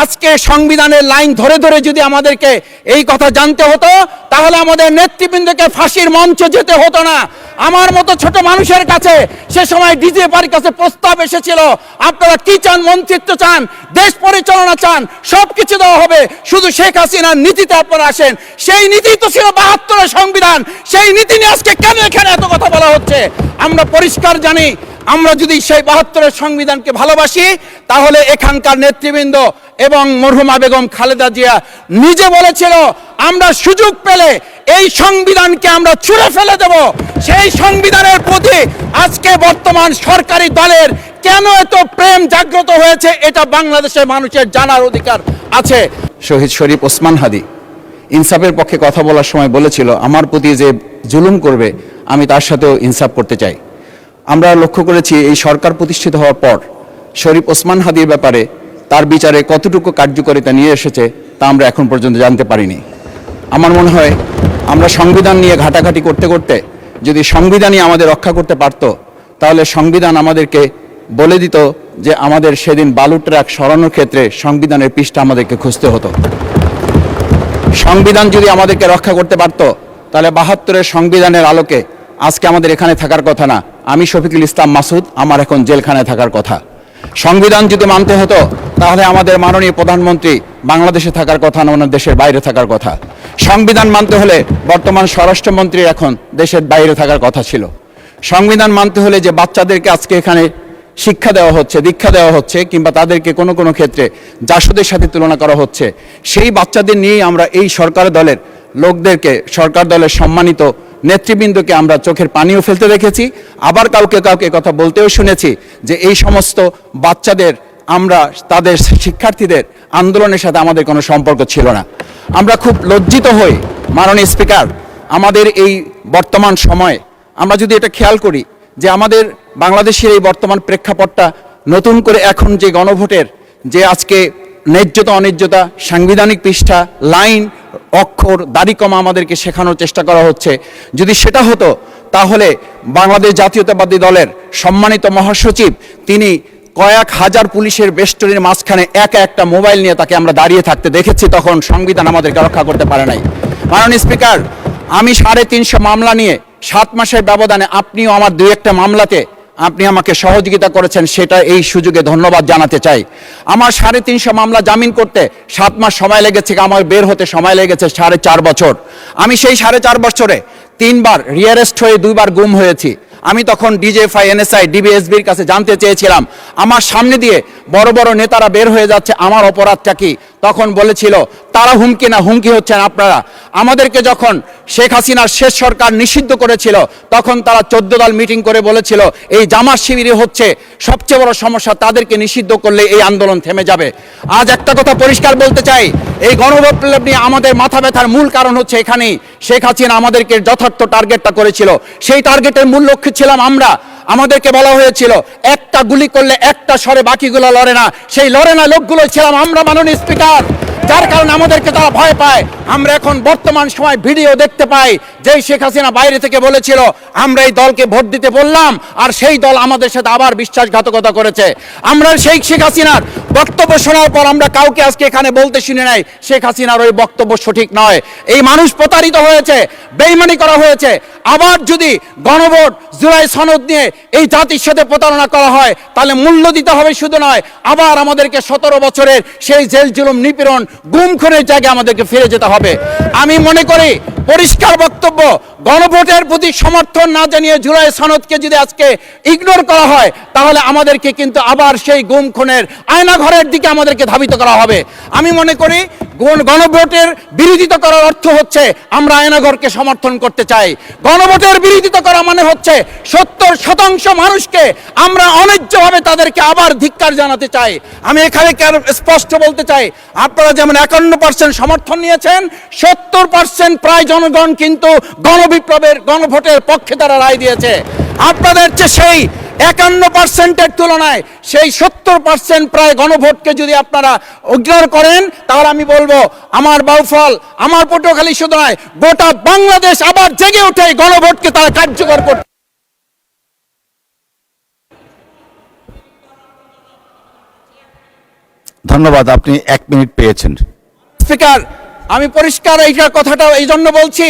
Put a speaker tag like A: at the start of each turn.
A: আজকে সংবিধানের লাইন ধরে ধরে যদি আমাদেরকে এই কথা জানতে হতো, তাহলে আমাদের নেতৃবৃন্দকে ফাঁসির মঞ্চে যেতে হতো না। আমার মতো ছোট মানুষের কাছে সে সময় ডিজিএফআর কাছে প্রস্তাব এসেছিল, আপনারা কি চান, মন্ত্রিত্ব চান, দেশ পরিচালনা চান, সবকিছু দেওয়া হবে, শুধু শেখ হাসিনার নীতিতে আপনারা আসেন। সেই নীতি তো ছিল ৭২-এর সংবিধান, সেই নীতি নিয়ে আজকে কেন এখানে এত কথা বলা হচ্ছে? আমরা পরিষ্কার জানি, আমরা যদি সেই ৭২-এর সংবিধানকে ভালোবাসি, তাহলে এখানকার নেতৃবৃন্দ এবং মরহুমা বেগম খালেদা জিয়া নিজে বলেছিল, আমরা সুযোগ পেলে এই সংবিধানকে আমরা ছুঁড়ে ফেলে দেব। সেই সংবিধানের প্রতি আজকে বর্তমান সরকারি দলের কেন এত প্রেম জাগ্রত হয়েছে, এটা বাংলাদেশের মানুষের জানার অধিকার আছে। শহীদ শরীফ ওসমান হাদি ইনসাফের পক্ষে কথা বলার সময় বলেছিল, আমার প্রতি যে জুলুম করবে আমি তার সাথেও ইনসাফ করতে চাই। আমরা লক্ষ্য করেছি এই সরকার প্রতিষ্ঠিত হওয়ার পর শরীফ ওসমান হাদির ব্যাপারে তার বিচারে কতটুকু কার্যকারিতা নিয়ে এসেছে তা আমরা এখন পর্যন্ত জানতে পারিনি। আমার মনে হয় আমরা সংবিধান নিয়ে ঘাটাঘাটি করতে করতে যদি সংবিধানই আমাদের রক্ষা করতে পারত, তাহলে সংবিধান আমাদেরকে বলে দিত যে আমাদের সেদিন বালু ট্রাক সরানোর ক্ষেত্রে সংবিধানের পৃষ্ঠা আমাদেরকে খুঁজতে হতো। সংবিধান যদি আমাদেরকে রক্ষা করতে পারত, তাহলে ৭২-এর সংবিধানের আলোকে আজকে আমাদের এখানে থাকার কথা না। আমি শফিকুল ইসলাম মাসুদ, আমার এখন জেলখানায় থাকার কথা। সংবিধান যদি মানতে হতো, তাহলে আমাদের মাননীয় প্রধানমন্ত্রী বাংলাদেশে থাকার কথা না, ওনার দেশের বাইরে থাকার কথা। সংবিধান মানতে হলে বর্তমান স্বরাষ্ট্রমন্ত্রী এখন দেশের বাইরে থাকার কথা ছিল। সংবিধান মানতে হলে যে বাচ্চাদেরকে আজকে এখানে শিক্ষা দেওয়া হচ্ছে, দীক্ষা দেওয়া হচ্ছে, কিংবা তাদেরকে কোনো কোনো ক্ষেত্রে জাসদের সাথে তুলনা করা হচ্ছে, সেই বাচ্চাদের নিয়েই আমরা এই সরকার দলের লোকদেরকে, সরকার দলের সম্মানিত নেতৃবৃন্দকে আমরা চোখের পানিও ফেলতে দেখেছি। আবার কাউকে কাউকে কথা বলতেও শুনেছি যে এই সমস্ত বাচ্চাদের, আমরা তাদের শিক্ষার্থীদের আন্দোলনের সাথে আমাদের কোনো সম্পর্ক ছিল না। আমরা খুব লজ্জিত হই মাননীয় স্পিকার, আমাদের এই বর্তমান সময়ে আমরা যদি এটা খেয়াল করি যে আমাদের বাংলাদেশের এই বর্তমান প্রেক্ষাপটটা নতুন করে এখন যে গণভোটের যে আজকে ন্যায্যতা অন্যায্যতা, সাংবিধানিক পৃষ্ঠা, লাইন, অক্ষর, দাড়িকমা আমাদেরকে শেখানোর চেষ্টা করা হচ্ছে, যদি সেটা হতো তাহলে বাংলাদেশ জাতীয়তাবাদী দলের সম্মানিত মহাসচিব তিনি কয়েক হাজার পুলিশের বেষ্টনীর মাঝখানে একা একটা মোবাইল নিয়ে তাকে আমরা দাঁড়িয়ে থাকতে দেখেছি, তখন সংবিধান আমাদেরকে রক্ষা করতে পারে নাই। মাননীয় স্পিকার, আমি ৩৫০ মামলা নিয়ে ৭ মাসের ব্যবধানে, আপনিও আমার ২-১টা মামলাতে আপনি আমাকে সহযোগিতা করেছেন, সেটা এই সুযোগে ধন্যবাদ জানাতে চাই। আমার ৩৫০ মামলা জামিন করতে ৭ মাস সময় লেগেছে, আমার বের হতে সময় লেগেছে ৪.৫ বছর। আমি সেই ৪.৫ বছরে ৩বার রিয়ারেস্ট হয়ে ২বার গুম হয়েছি। আমি তখন ডিজিএফআই, এনএসআই, ডিবিএসবির কাছে জানতে চেয়েছিলাম, আমার সামনে দিয়ে বড় বড় নেতারা বের হয়ে যাচ্ছে, আমার অপরাধটা কি? তখন বলেছিল, তারা হুমকি না, হুমকি হচ্ছেন আপনারা। আমাদেরকে যখন শেখ হাসিনার শেষ সরকার নিষিদ্ধ করেছিল, তখন তারা ১৪ দল মিটিং করে বলেছিল এই জামাত শিবিরই হচ্ছে সবচেয়ে বড় সমস্যা, তাদেরকে নিষিদ্ধ করলে এই আন্দোলন থেমে যাবে। আজ একটা কথা পরিষ্কার বলতে চাই, এই গণবিপ্লব নিয়ে আমাদের মাথা ব্যথার মূল কারণ হচ্ছে এখানেই। শেখ হাসিনা আমাদেরকে যথার্থ টার্গেটটা করেছিল, সেই টার্গেটের মূল লক্ষ্য ছিলাম আমরা। আমাদেরকে বলা হয়েছিল একটা গুলি করলে একটা সরে বাকিগুলো লড়ে না, সেই লড়ে না লোকগুলো ছিলাম আমরা মাননীয় স্পিকার, যার কারণে আমাদেরকে তারা ভয় পায়। আমরা এখন বর্তমান সময় ভিডিও দেখতে পাই, যেই শেখ হাসিনা বাইরে থেকে বলেছিল আমরা এই দলকে ভোট দিতে বললাম, আর সেই দল আমাদের সাথে আবার বিশ্বাসঘাতকতা করেছে। আমরা সেই শেখ হাসিনার বক্তব্য শোনার পর আমরা কাউকে আজকে এখানে বলতে শুনে নাই শেখ হাসিনার ওই বক্তব্য সঠিক নয়। এই মানুষ প্রতারিত হয়েছে, বেইমানি করা হয়েছে। আবার যদি গণভোট, জুলাই সনদ নিয়ে এই জাতির সাথে প্রতারণা করা হয়, তাহলে মূল্য দিতে হবে শুধু নয়, আবার আমাদেরকে ১৭ বছরের সেই জেল জুলুম, নিপীড়ন, গুম খুনের জায়গায় আমাদেরকে ফিরে যেতে হবে। আমি মনে করি পরিষ্কার বক্তব্য, গণভোটের প্রতি সমর্থন না জানিয়ে জুলাই সনদকে যদি আজকে ইগনোর করা হয়, তাহলে আমাদেরকে কিন্তু আবার সেই গুম খুনের আয়নাঘরের দিকে আমাদেরকে ধাবিত করা হবে। আমি মনে করি গণভোটের বিরোধিতা করার অর্থ হচ্ছে আমরা আয়নাঘরকে সমর্থন করতে চাই। গণভোটের বিরোধিতা করা মানে হচ্ছে ৭০% মানুষকে আমরা অন্যায্যভাবে তাদেরকে আবার ধিক্কার জানাতে চাই। আমি এখানে স্পষ্ট বলতে চাই, আপনারা যেমন ৫১% সমর্থন নিয়েছেন, ৭০% প্রায় জনগণ কিন্তু গণবিপ্লবের, গণভোটের পক্ষে তারা রায় দিয়েছে। আপনাদের চেয়ে সেই ৫১%-এর তুলনায় সেই ৭০% প্রায় গণভোটকে যদি আপনারা ইগনোর করেন, তাহলে আমি বলবো আমার বাউফল, আমার পটুয়াখালী শুধু নয়, গোটা বাংলাদেশ আবার জেগে ওঠে গণভোটকে তারা কার্যকর করতে।
B: ধন্যবাদ, আপনি 1 মিনিট পেয়েছেন।
A: স্পিকার, আমি পরিষ্কার এইটা কথাটা এই জন্য বলছি,